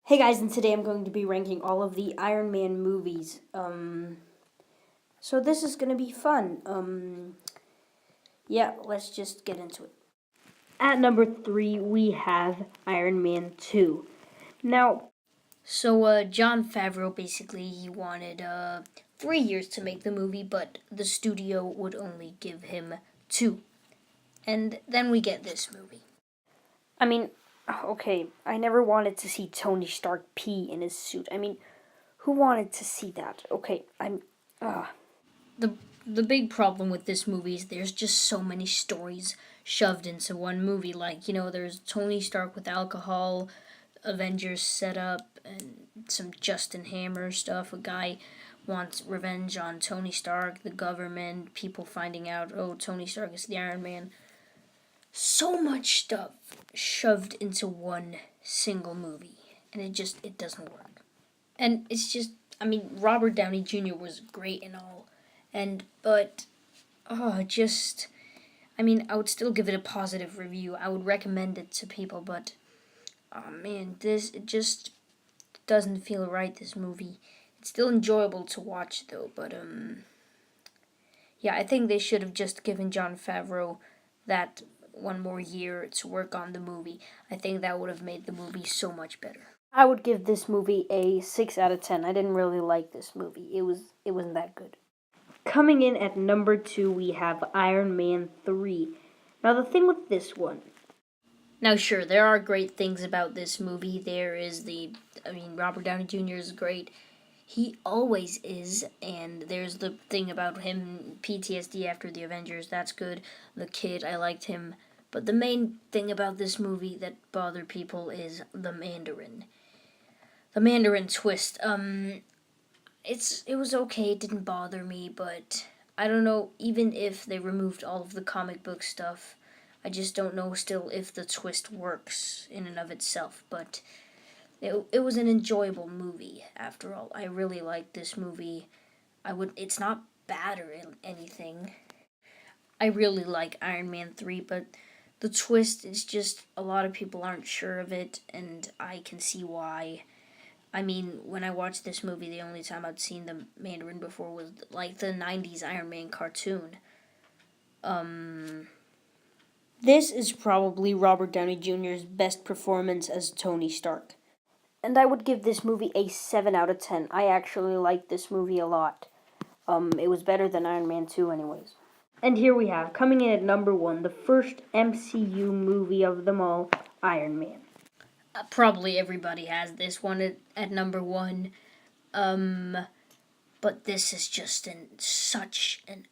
Hey guys, and today I'm going to be ranking all of the Iron Man movies. So this is going to be fun. Yeah, let's just get into it. At number 3, we have Iron Man 2. Now, Jon Favreau basically he wanted 3 years to make the movie, but the studio would only give him 2. And then we get this movie. I mean, okay, I never wanted to see Tony Stark pee in his suit. I mean, who wanted to see that? Okay, The big problem with this movie is there's just so many stories shoved into one movie. Like, there's Tony Stark with alcohol, Avengers setup, and some Justin Hammer stuff. A guy wants revenge on Tony Stark, the government, people finding out, oh, Tony Stark is the Iron Man. So much stuff shoved into one single movie, and it doesn't work. And it's just, Robert Downey Jr. was great and all, but I would still give it a positive review. I would recommend it to people, but it just doesn't feel right. This movie, it's still enjoyable to watch though, but I think they should have just given Jon Favreau that one more year to work on the movie. I think that would have made the movie so much better. I would give this movie a 6 out of 10. I didn't really like this movie. It wasn't that good. Coming in at number 2, we have Iron Man 3. Now, the thing with this one. Now, sure, there are great things about this movie. There is Robert Downey Jr. is great. He always is, and there's the thing about him, PTSD after the Avengers, that's good. The kid, I liked him. But the main thing about this movie that bothered people is the Mandarin. The Mandarin twist. It was okay, it didn't bother me, but I don't know, even if they removed all of the comic book stuff, I just don't know still if the twist works in and of itself, but it was an enjoyable movie after all. I really liked this movie. It's not bad or anything. I really like Iron Man 3, but the twist is just a lot of people aren't sure of it, and I can see why. When I watched this movie, the only time I'd seen the Mandarin before was like the 90s Iron Man cartoon. This is probably Robert Downey Jr.'s best performance as Tony Stark. And I would give this movie a 7 out of 10. I actually liked this movie a lot. It was better than Iron Man 2 anyways. And here we have, coming in at number 1, the first MCU movie of them all, Iron Man. Probably everybody has this one at number 1. But this is just such an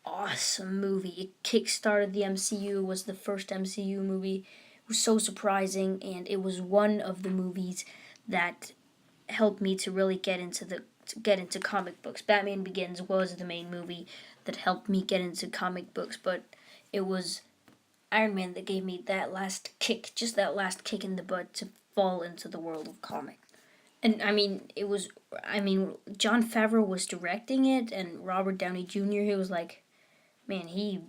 awesome movie. It kickstarted the MCU, was the first MCU movie. It was so surprising, and it was one of the movies that helped me to really get into comic books. Batman Begins was the main movie that helped me get into comic books, but it was Iron Man that gave me that last kick, just that last kick in the butt to fall into the world of comics. And Jon Favreau was directing it, and Robert Downey Jr. He was like, man, he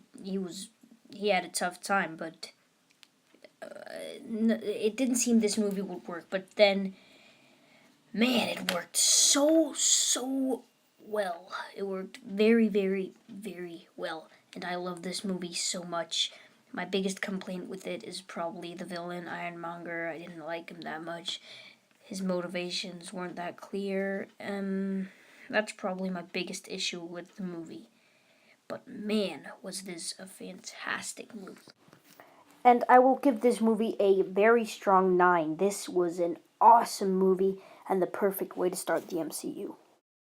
had a tough time, but it didn't seem this movie would work. But then, man, it worked so well. It worked very, very, very well, and I love this movie so much. My biggest complaint with it is probably the villain, Ironmonger. I didn't like him that much. His motivations weren't that clear. That's probably my biggest issue with the movie. But man, was this a fantastic movie. And I will give this movie a very strong 9. This was an awesome movie and the perfect way to start the MCU.